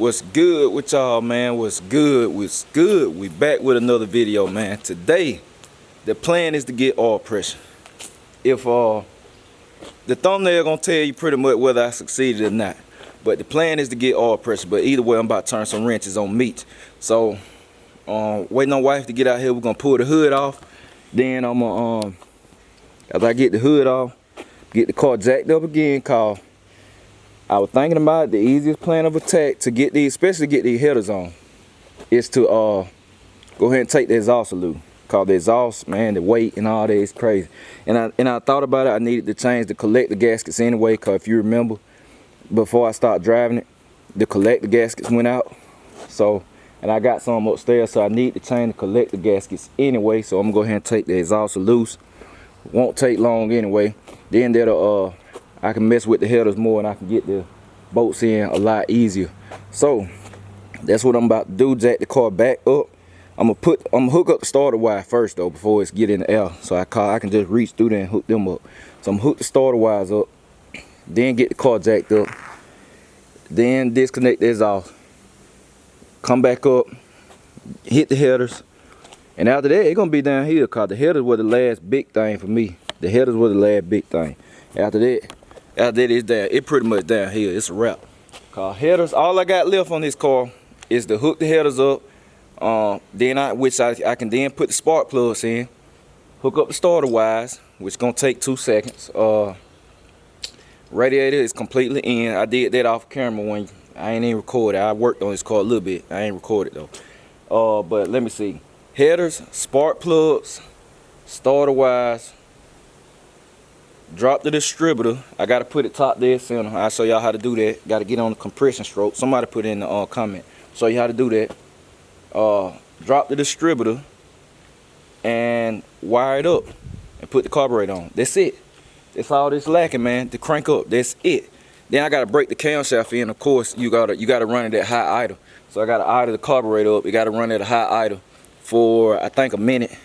What's good with y'all, man? What's good? We back with another video, man. Today, the plan is to get oil pressure. If the thumbnail gonna tell you pretty much whether I succeeded or not. But the plan is to get oil pressure. But either way, I'm about to turn some wrenches on Meech. So, waiting on wife to get out here. We're gonna pull the hood off. Then I'm gonna, after I get the hood off, get the car jacked up again. Cause I was thinking about the easiest plan of attack to get these, especially get these headers on, is to go ahead and take the exhaust loose. Cause the exhaust, man, the weight and all that is crazy. And I thought about it. I needed to change the collector gaskets anyway. Cause if you remember, before I started driving it, the collector gaskets went out. So, and I got some upstairs, so I need to change the collector gaskets anyway. So I'm gonna go ahead and take the exhaust loose. Won't take long anyway. Then that'll I can mess with the headers more and I can get the bolts in a lot easier. So that's what I'm about to do. Jack the car back up. I'm gonna hook up the starter wire first though before it's get in the air. So I can just reach through there and hook them up. So I'm gonna hook the starter wires up, then get the car jacked up, then disconnect the exhaust, come back up, hit the headers, and after that it's gonna be down here cause the headers were the last big thing for me. The headers were the last big thing. After that it's down. It pretty much down here. It's a wrap. Cause headers, all I got left on this car is to hook the headers up. Then I can then put the spark plugs in, hook up the starter wires, which gonna take 2 seconds. Radiator is completely in. I did that off camera when I ain't even recorded. I worked on this car a little bit. I ain't recorded though. But let me see. Headers, spark plugs, starter wires. Drop the distributor. I gotta put it top dead center. I'll show y'all how to do that. Gotta get on the compression stroke. Somebody put in the comment. Show you how to do that. Drop the distributor and wire it up and put the carburetor on. That's it. That's all that's lacking, man. To crank up. That's it. Then I gotta break the camshaft in. Of course, you gotta run it at high idle. So I gotta idle the carburetor up. You gotta run it at high idle for I think a minute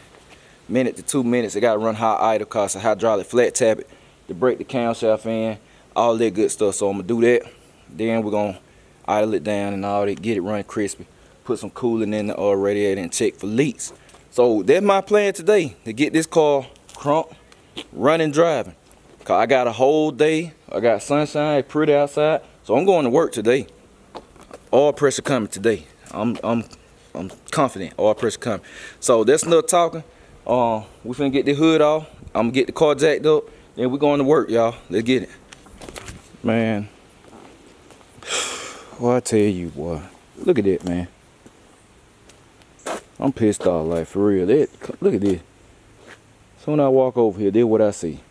to 2 minutes. It gotta run high idle cause a hydraulic flat tap it to break the camshaft in, all that good stuff. So I'm gonna do that. Then we're gonna idle it down and all that, get it running crispy, put some cooling in the radiator and check for leaks. So that's my plan today, to get this car crunk, running, driving. Cause I got a whole day. I got sunshine, it's pretty outside. So I'm going to work today. Oil pressure coming today. I'm confident oil pressure coming. So that's enough talking. We finna get the hood off. I'm gonna get the car jacked up. Then we're going to work, y'all. Let's get it. Man. Well, I tell you, boy. Look at that, man. I'm pissed off, like, for real. Look at this. Soon I walk over here, this what I see.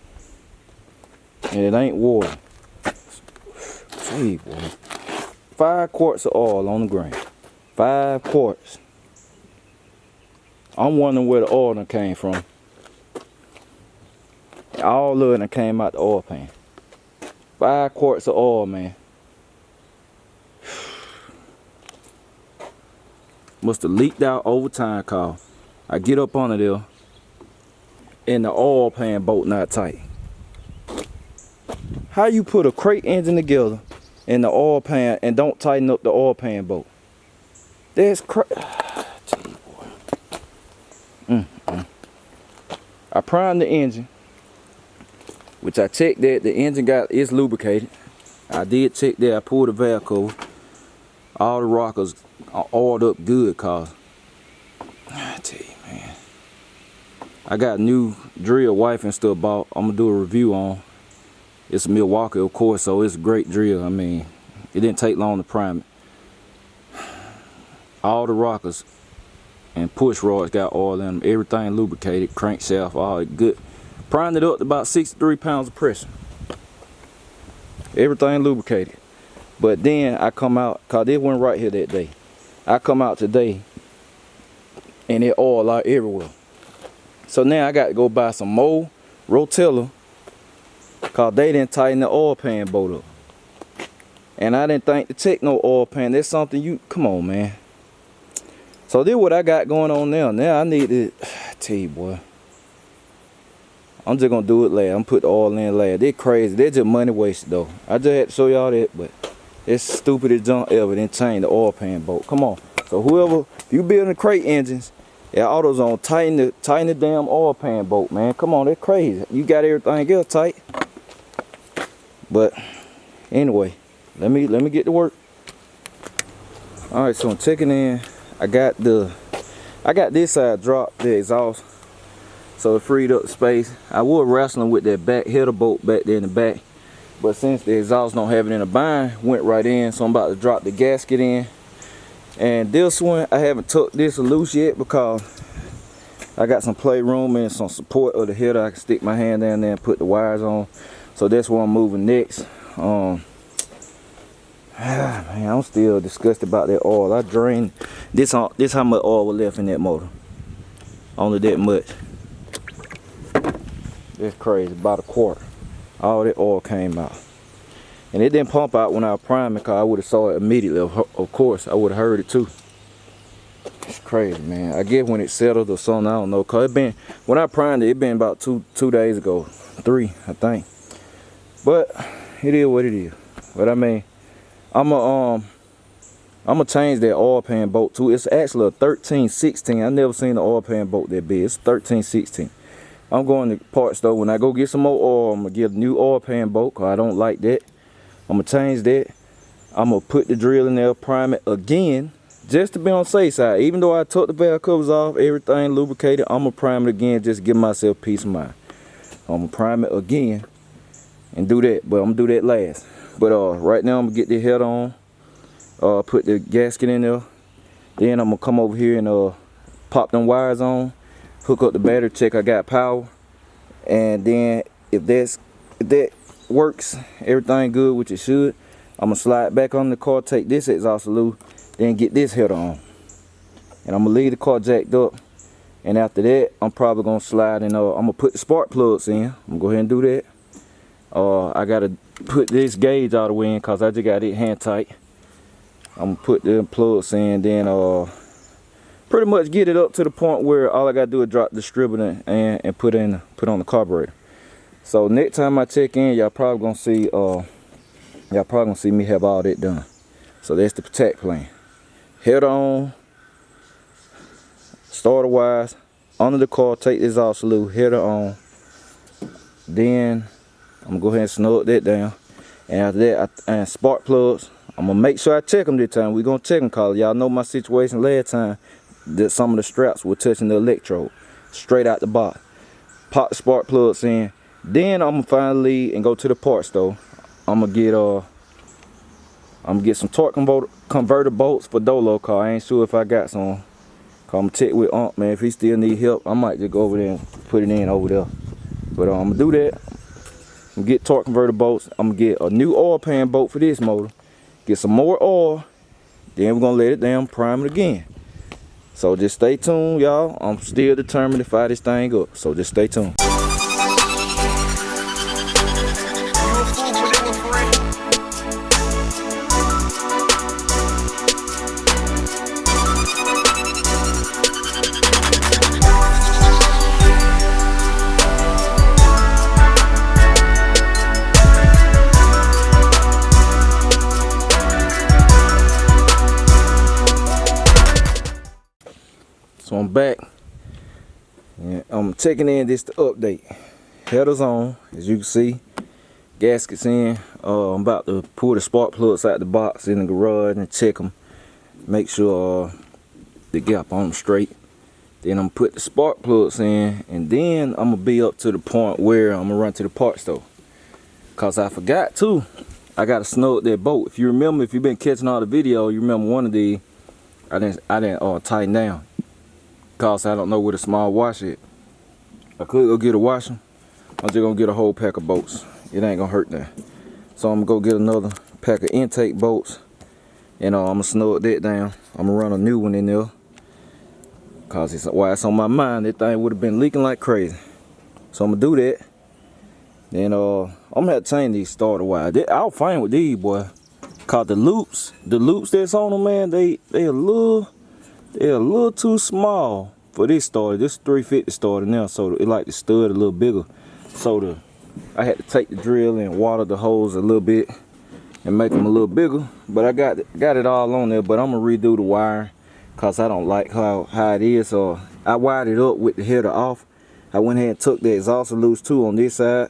And it ain't water. Gee, boy. 5 quarts of oil on the ground. 5 quarts. I'm wondering where the oil done came from. All of it came out the oil pan. 5 quarts of oil, man. Must have leaked out over time, cause I get up under there and the oil pan bolt not tight. How you put a crate engine together in the oil pan and don't tighten up the oil pan bolt? That's crazy. I primed the engine, which I checked that the engine is lubricated. I did check that. I pulled the valve cover. All the rockers are oiled up good, cause I tell you, man, I got a new drill wife and stuff bought. I'm gonna do a review on. It's a Milwaukee, of course, so it's a great drill. I mean, it didn't take long to prime it. All the rockers and push rods got oil in them. Everything lubricated, crankshaft, all good. Primed it up to about 63 pounds of pressure. Everything lubricated. But then I come out, cause this went right here that day. I come out today and it oil out everywhere. So now I got to go buy some more Rotella, cause they didn't tighten the oil pan bolt up. And I didn't think to check no oil pan. That's something you, come on, man. So this is what I got going on now. Now I need to, tell you, boy. I'm just gonna do it last. I'm put the oil in last. They're crazy. They're just money wasted though. I just had to show y'all that, but It's stupidest junk ever. Then change the oil pan bolt. Come on. So whoever, if you building crate engines, yeah, AutoZone, tighten the damn oil pan bolt, man. Come on, that's crazy. You got everything else tight. But anyway, let me get to work. All right, so I'm checking in. I got this side dropped, the exhaust, so it freed up the space. I was wrestling with that back header bolt back there in the back, but since the exhaust don't have it in a bind, went right in. So I'm about to drop the gasket in. And this one, I haven't tucked this loose yet because I got some playroom and some support of the header. I can stick my hand down there and put the wires on. So that's what I'm moving next. Man, I'm still disgusted about that oil. I drained this how much oil was left in that motor. Only that much. That's crazy, about a quart. All that oil came out. And it didn't pump out when I primed it, because I would have saw it immediately. Of course, I would have heard it too. It's crazy, man. I guess when it settled or something, I don't know. Cause when I primed it, it been about two days ago, 3, I think. But it is what it is. But I mean, I'm gonna change that oil pan bolt too. It's actually a 1316. I never seen an oil pan bolt that big. It's 1316. I'm going to parts store. When I go get some more oil, I'm gonna get a new oil pan bolt, cause I don't like that. I'm gonna change that. I'm gonna put the drill in there, prime it again, just to be on the safe side. Even though I took the valve covers off, everything lubricated, I'm gonna prime it again just to give myself peace of mind. I'm gonna prime it again and do that, but I'm gonna do that last. But right now I'm gonna get the head on, put the gasket in there. Then I'm gonna come over here and pop them wires on, hook up the battery, check I got power, and then if that works, everything good, which it should, I'm gonna slide back on the car, take this exhaust loose, then get this header on, and I'm gonna leave the car jacked up. And after that, I'm probably gonna slide and I'm gonna put the spark plugs in. I'm gonna go ahead and do that. I gotta put this gauge out of the way in because I just got it hand tight. I'm gonna put the plugs in, then pretty much get it up to the point where all I gotta do is drop the distributor and put on the carburetor. So next time I check in, y'all probably gonna see me have all that done. So that's the protect plan. Head on, starter wires under the car, take this off loose, header on. Then I'm gonna go ahead and snug that down. And after that, and spark plugs, I'm gonna make sure I check them this time. We're gonna check them because y'all know my situation last time, that some of the straps were touching the electrode straight out the box. Pop the spark plugs in. Then I'm gonna finally leave and go to the parts store. I'm gonna get some torque converter bolts for Dolo, cause I ain't sure if I got some. Cause I'm gonna check with Unc, man. If he still need help, I might just go over there and put it in over there. But I'm gonna do that. I'm gonna get torque converter bolts. I'm gonna get a new oil pan bolt for this motor. Get some more oil. Then we're gonna let it down, prime it again. So just stay tuned, y'all. I'm still determined to fire this thing up. So just stay tuned. So I'm back, and I'm checking in this to update. Headers on, as you can see, gaskets in. I'm about to pull the spark plugs out the box in the garage and check them, make sure the gap on them straight. Then I'm gonna put the spark plugs in, and then I'm gonna be up to the point where I'm gonna run to the parts store. Cause I forgot too, I gotta snug that bolt. If you remember, if you've been catching all the video, you remember one of these, I didn't tighten down. Cause I don't know where the small wash is. I could go get a washer. I'm just gonna get a whole pack of bolts. It ain't gonna hurt that. So I'm gonna go get another pack of intake bolts, and I'm gonna snug that down. I'm gonna run a new one in there. Cause it's on my mind. That thing would have been leaking like crazy. So I'm gonna do that. Then I'm gonna have to change these starter wires. I'll fine with these, boy. Cause the loops that's on them, man, they're a little too small for this starter. This 350 starter now, so it like the stud a little bigger. So I had to take the drill and water the holes a little bit and make them a little bigger. But I got it all on there, but I'm gonna redo the wiring because I don't like how it is. So I wired it up with the header off. I went ahead and took the exhaust loose too on this side.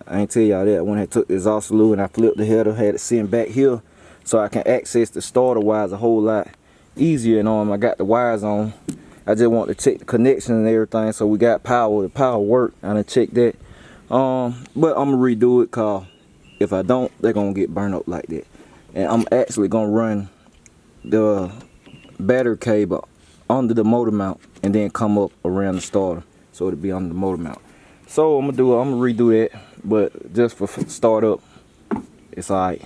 I ain't tell y'all that. I went ahead and took the exhaust loose and I flipped the header, had it sitting back here so I can access the starter wires a whole lot easier. And I got the wires on. I just want to check the connection and everything. So we got power. The power worked. I done checked that. But I'm gonna redo it because if I don't, they're gonna get burned up like that. And I'm actually gonna run the battery cable under the motor mount and then come up around the starter so it'll be under the motor mount. So I'm gonna redo that, but just for startup, it's alright.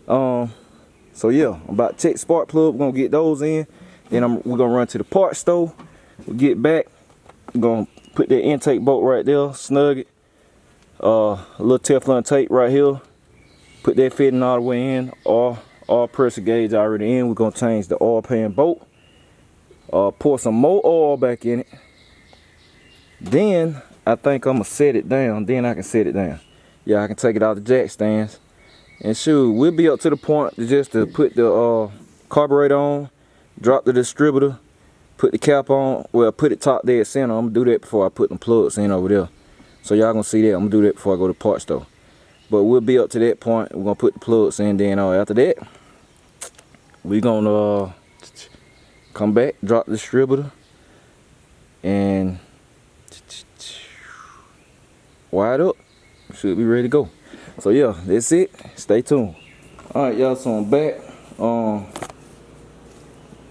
So yeah, I'm about to check spark plug. We're gonna get those in. Then we're gonna run to the parts store. We'll get back. We're gonna put that intake bolt right there, snug it. A little Teflon tape right here. Put that fitting all the way in. All pressure gauge already in. We're gonna change the oil pan bolt. Pour some more oil back in it. Then I think I'm gonna set it down. Then I can set it down. Yeah, I can take it out the jack stands. And shoot, we'll be up to the point to put the carburetor on, drop the distributor, put the cap on. Well, put it top dead center. I'm gonna do that before I put them plugs in over there. So y'all gonna see that. I'm gonna do that before I go to the parts store. But we'll be up to that point. We're gonna put the plugs in. Then after that, we're gonna come back, drop the distributor, and wire it up. Should be ready to go. So yeah, that's it. Stay tuned. Alright y'all, so I'm back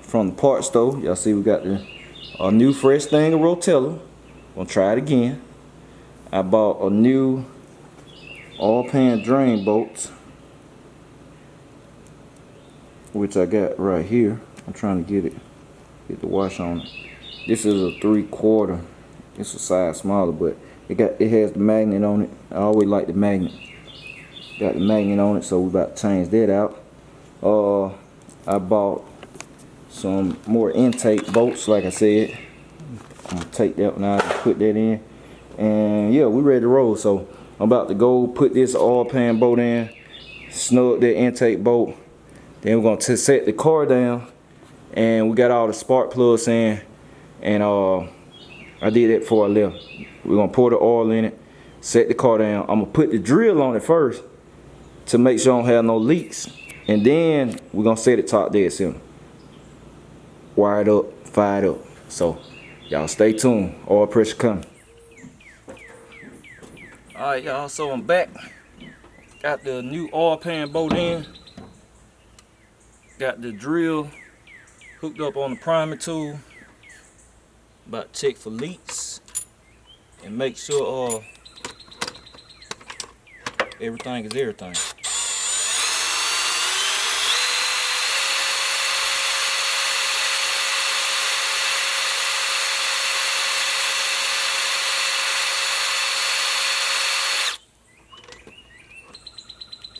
from the parts store. Y'all see we got a new fresh thing of Rotella. Gonna try it again. I bought a new oil pan drain bolts, which I got right here. I'm trying to get the wash on it. This is a 3/4. It's a size smaller, but it has the magnet on it. I always like the magnet. Got the magnet on it, so we about to change that out. I bought some more intake bolts, like I said. I'm gonna take that one out and put that in. And yeah, we ready to roll. So I'm about to go put this oil pan bolt in, snug that intake bolt. Then we're gonna set the car down, and we got all the spark plugs in. And I did that before I left. We're gonna pour the oil in it, set the car down. I'm gonna put the drill on it first to make sure I don't have no leaks. And then we're gonna set it top dead center. Wire it up, fire it up. So y'all stay tuned. Oil pressure coming. Alright y'all, so I'm back. Got the new oil pan bolt in. Got the drill hooked up on the primer tool. About to check for leaks and make sure everything is everything.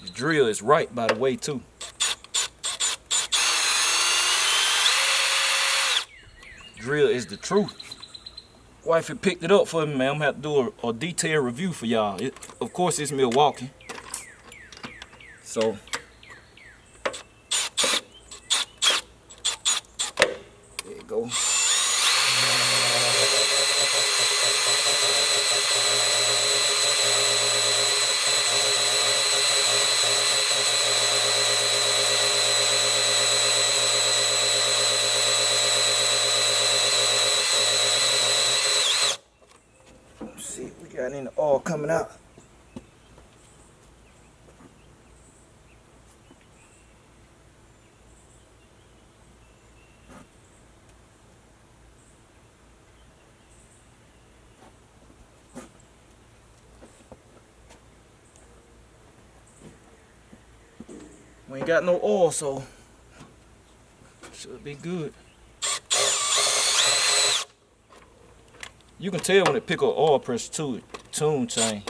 The drill is right, by the way, too. Drill is the truth. Wifey picked it up for me, man. I'm gonna have to do a detailed review for y'all. Of course, it's Milwaukee. So, there you go. See, we got any oil coming out. We ain't got no oil, so should be good. You can tell when it pick up oil pressure to it, tune change.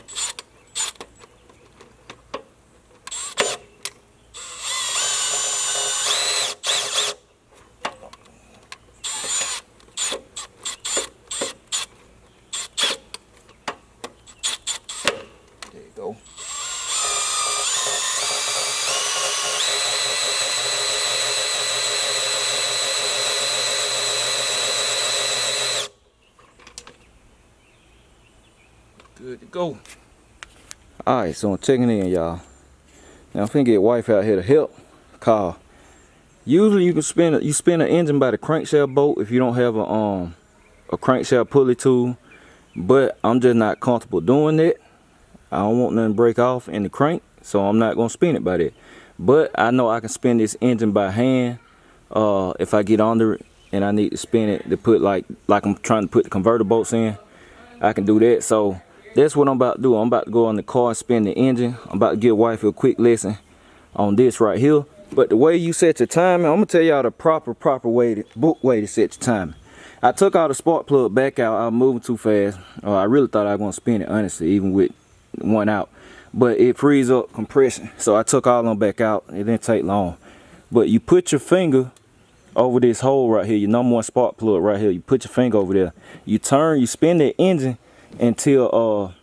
There you go. go. Alright, so I'm checking in, y'all. Now I'm finna get wife out here to help. Cause usually you can spin an engine by the crankshaft bolt if you don't have a crankshaft pulley tool. But I'm just not comfortable doing that. I don't want nothing to break off in the crank, so I'm not gonna spin it by that. But I know I can spin this engine by hand if I get under it and I need to spin it to put like I'm trying to put the converter bolts in. I can do that. So that's what I'm about to do. I'm about to go in the car and spin the engine. I'm about to give wife a quick lesson on this right here. But the way you set your timing, I'm gonna tell y'all the proper way to set your timing. I took out the spark plug back out. I was moving too fast. I really thought I was gonna spin it, honestly, even with one out. But it frees up compression. So I took all of them back out. It didn't take long. But you put your finger over this hole right here, your number one spark plug right here. You put your finger over there. You spin the engine until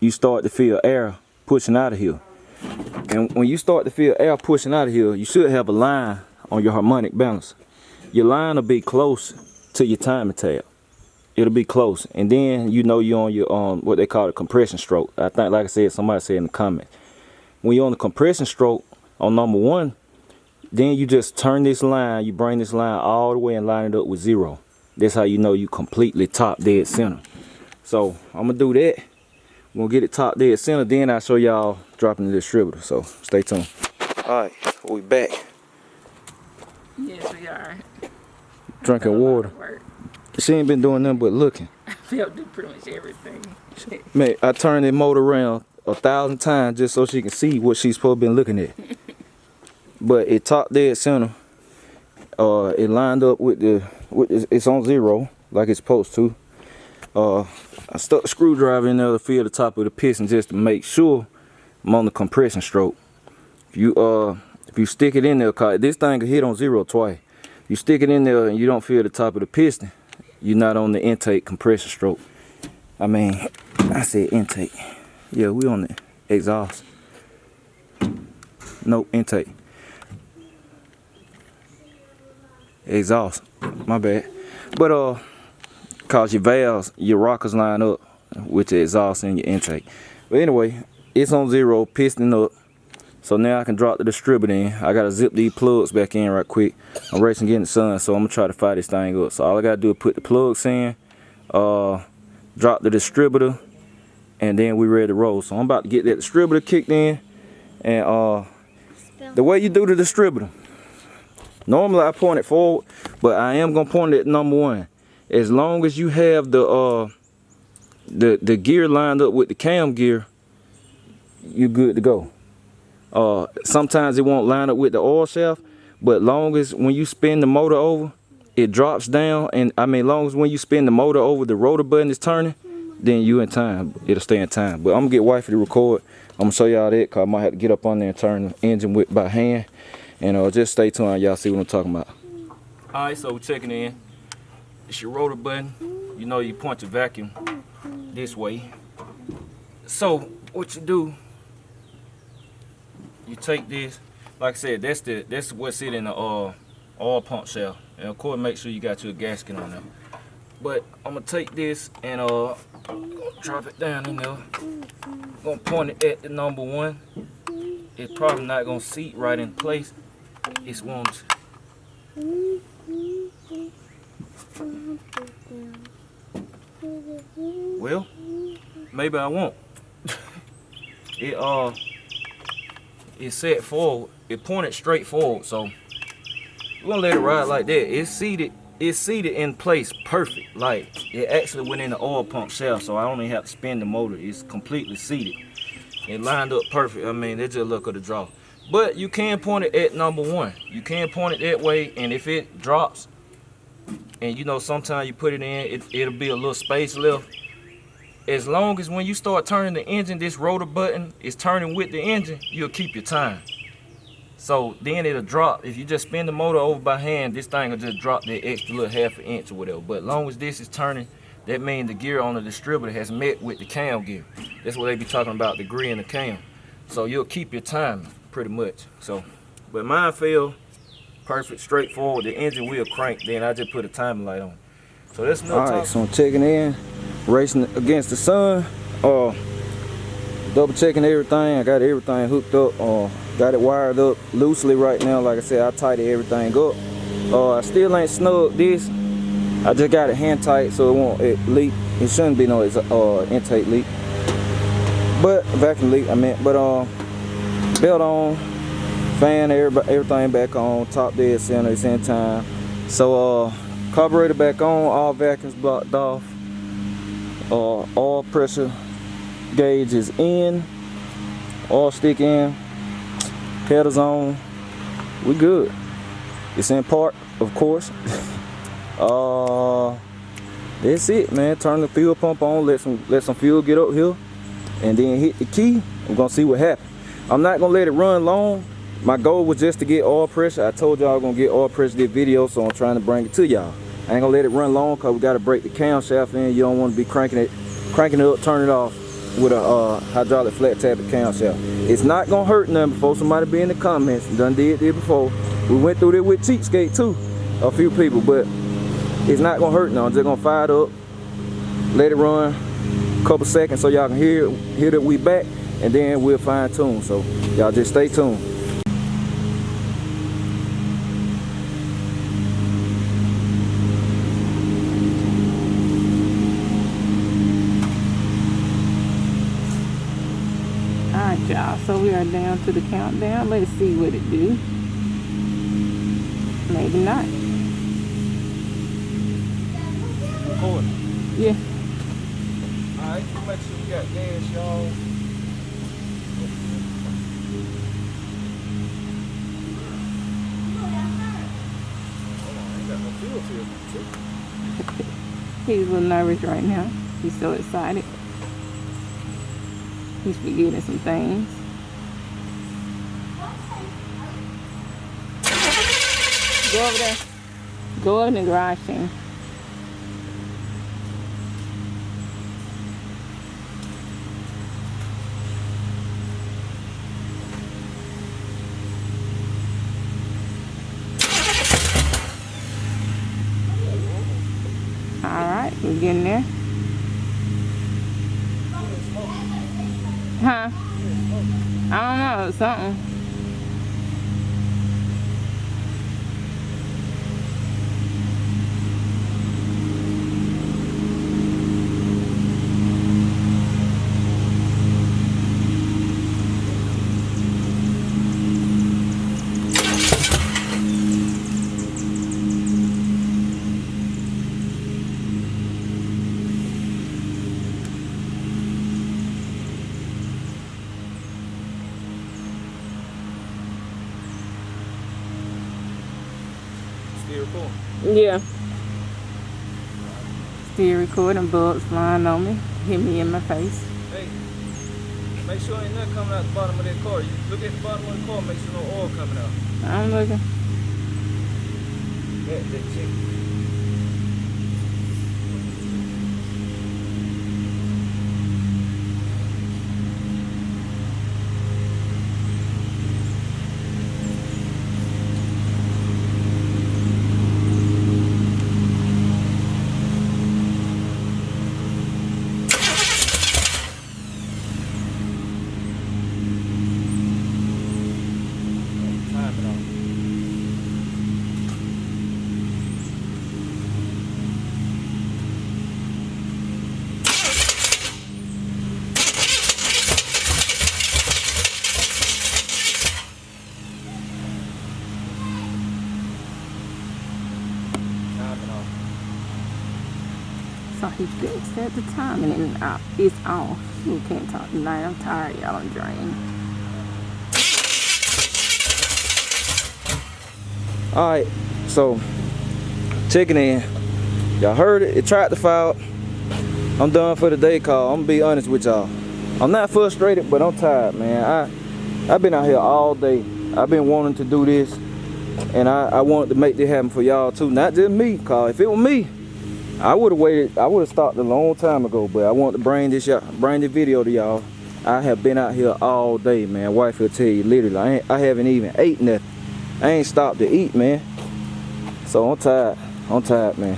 you start to feel air pushing out of here. And when you start to feel air pushing out of here, you should have a line on your harmonic balance. Your line will be close to your timing tab. It'll be close, and then you know you're on your what they call a compression stroke. I think, like I said, somebody said in the comments, when you're on the compression stroke on number one, then you just turn this line, you bring this line all the way and line it up with 0. That's how you know you completely top dead center. So I'm gonna do that. We'll get it top dead center, then I'll show y'all dropping the distributor. So stay tuned. All right, we back. Yes, we are. Drinking water. She ain't been doing nothing but looking. I felt do pretty much everything. Man, I turned that motor around 1,000 times just so she can see what she's supposed to be looking at. But it top dead center. It lined up with it's on 0 like it's supposed to. I stuck a screwdriver in there to feel the top of the piston just to make sure I'm on the compression stroke. If you stick it in there, cause this thing can hit on 0 twice. If you stick it in there and you don't feel the top of the piston, you're not on the intake compression stroke. I mean, I said intake. Yeah, we on the exhaust. Nope, intake. Exhaust. My bad. But cause your valves, your rockers line up with the exhaust and your intake. But anyway, it's on 0, piston up. So now I can drop the distributor in. I gotta zip these plugs back in right quick. I'm racing getting the sun, so I'm gonna try to fire this thing up. So all I gotta do is put the plugs in, drop the distributor, and then we ready to roll. So I'm about to get that distributor kicked in. And the way you do the distributor, normally I point it forward, but I am gonna point it at number 1. As long as you have the gear lined up with the cam gear, you're good to go. Sometimes it won't line up with the oil shaft, but long as when you spin the motor over, it drops down, and I mean long as when you spin the motor over, the rotor button is turning, then you in time. It'll stay in time. But I'm gonna get wifey to record. I'm gonna show y'all that, cause I might have to get up on there and turn the engine by hand. And just stay tuned, y'all see what I'm talking about. Alright, so we're checking in. It's your rotor button. You know you point your vacuum this way. So what you do, you take this, like I said, that's what's it in the oil pump shaft. And of course make sure you got your gasket on there. But I'm gonna take this and drop it down in there. Gonna point it at the number 1. It's probably not gonna seat right in place. It's won't. Well, maybe I won't. It's set forward. It pointed straight forward, so we're gonna let it ride like that. It's seated in place perfect. Like it actually went in the oil pump shaft, so I don't even have to spin the motor. It's completely seated. It lined up perfect. I mean, it's just luck of the draw. But you can point it at number 1. You can point it that way, and if it drops, and you know sometimes you put it in, it'll be a little space left. As long as when you start turning the engine, this rotor button is turning with the engine, you'll keep your time. So then it'll drop. If you just spin the motor over by hand, this thing will just drop that extra little ½ an inch or whatever. But as long as this is turning, that means the gear on the distributor has met with the cam gear. That's what they be talking about, the gear and the cam. So you'll keep your time pretty much. So, but mine feel perfect, straightforward. The engine will crank, then I just put a timing light on. So that's another. All right, so I'm checking in, racing against the sun. double checking everything. I got everything hooked up. Got it wired up loosely right now. Like I said, I tightened everything up. I still ain't snug this. I just got it hand tight so it won't leak. It shouldn't be no intake leak, but vacuum leak I meant. But belt on, fan, everything back on, top dead center, it's in time. So carburetor back on, all vacuums blocked off. Oil pressure gauge is in, oil stick in, pedals on. We good. It's in park, of course. That's it, man. Turn the fuel pump on, let some fuel get up here, and then hit the key. We're gonna see what happens. I'm not gonna let it run long. My goal was just to get oil pressure. I told y'all I was gonna get oil pressure this video, so I'm trying to bring it to y'all. I ain't gonna let it run long because we gotta break the camshaft in. You don't want to be cranking it up, turn it off with a hydraulic flat tappet camshaft. It's not gonna hurt nothing. Before somebody be in the comments, done did this before. We went through this with Cheapskate too, a few people, but it's not gonna hurt now. I'm just gonna fire it up, let it run a couple seconds so y'all can hear that we back, and then we'll fine tune. So y'all just stay tuned. Alright, y'all. So we are down to the countdown. Let's see what it do. Maybe not. Yeah. Alright, make sure we got gas, y'all. Hold on, I ain't got no fuel here. He's a little nervous right now. He's so excited. He's forgetting some things. Go over there. Go up in the garage thing. Alright, we're getting there. Huh? I don't know, something. Yeah. Still recording, bugs flying on me, hit me in my face. Hey, make sure ain't nothing coming out the bottom of that car. You look at the bottom of the car, make sure no oil coming out. I'm looking. That chick. So he fixed at the time and then it's off. We can't talk tonight. I'm tired, y'all. I'm drained. Alright, so checking in. Y'all heard it. It tried to foul. I'm done for the day, call. I'm gonna be honest with y'all. I'm not frustrated, but I'm tired, man. I've been out here all day. I've been wanting to do this, and I wanted to make this happen for y'all too. Not just me, cause if it was me, I would have waited. I would have stopped a long time ago. But I want to bring this video to y'all. I have been out here all day, man. Wife will tell you literally. I haven't even ate nothing. I ain't stopped to eat, man. So I'm tired. I'm tired, man.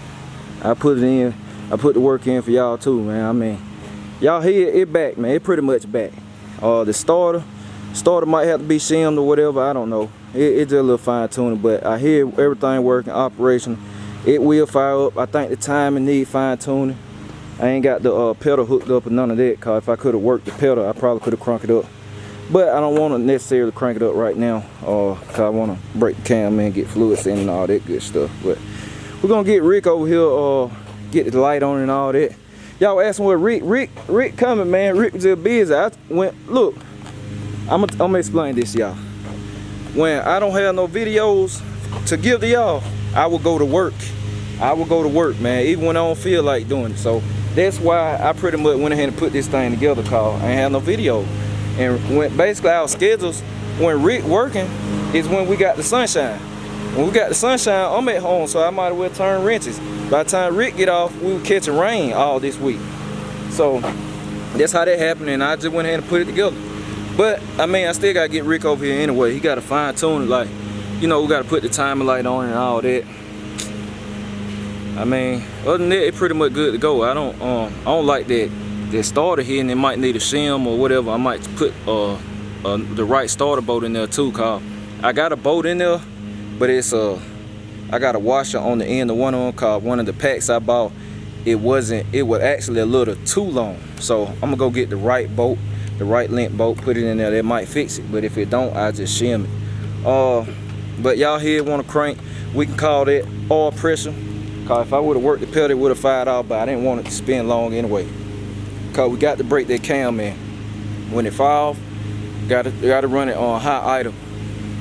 I put it in. I put the work in for y'all too, man. I mean, y'all hear it back, man. It pretty much back. The starter might have to be shimmed or whatever, I don't know. It's just a little fine tuning, but I hear everything working, operational. It will fire up. I think the timing need fine tuning. I ain't got the pedal hooked up or none of that, cause if I could have worked the pedal, I probably could have cranked it up. But I don't want to necessarily crank it up right now, cause I want to break the cam and get fluids in and all that good stuff. But we're gonna get Rick over here, get the light on and all that. Y'all asking where Rick coming, man. Rick was just busy. I went, look, I'm gonna explain this, y'all. When I don't have no videos to give to y'all, I will go to work. I will go to work, man, even when I don't feel like doing it. So that's why I pretty much went ahead and put this thing together, cause I ain't have no video. And when basically our schedules, when Rick working, is when we got the sunshine. When we got the sunshine, I'm at home, so I might as well turn wrenches. By the time Rick get off, we were catching rain all this week. So that's how that happened, and I just went ahead and put it together. But I mean, I still gotta get Rick over here anyway. He gotta fine tune it, like, you know, we gotta put the timer light on and all that. I mean, other than that, it's pretty much good to go. I don't like that starter here, and it might need a shim or whatever. I might put the right starter bolt in there too, cause I got a bolt in there, but it's I got a washer on the end of one of them, cause one of the packs I bought, it was actually a little too long. So I'm gonna go get the right bolt, the right length bolt, put it in there. That might fix it, but if it don't, I just shim it. But y'all here want to crank, we can call that oil pressure, cause if I would have worked the pedal, it would have fired out, but I didn't want it to spin long anyway, cause we got to break that cam in. When it fire off, gotta run it on high idle.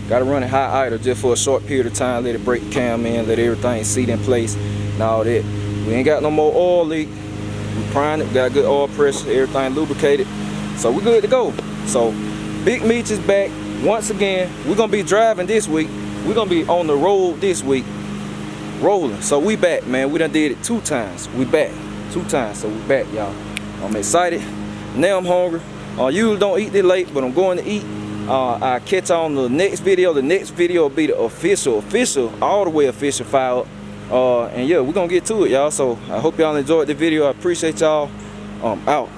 Gotta run it high idle just for a short period of time, let it break the cam in, let everything seat in place and all that. We ain't got no more oil leak. We primed it, got good oil pressure, everything lubricated. So we're good to go. So Big Meech is back once again. We're gonna be driving this week. We're gonna be on the road this week, rolling. So we back, man. We done did it 2 times. We back 2 times, so we back, y'all. I'm excited. Now I'm hungry. Usually don't eat this late, but I'm going to eat. I'll catch on the next video. The next video will be the official, all the way official file. And yeah, we're gonna get to it, y'all. So I hope y'all enjoyed the video. I appreciate y'all. Out.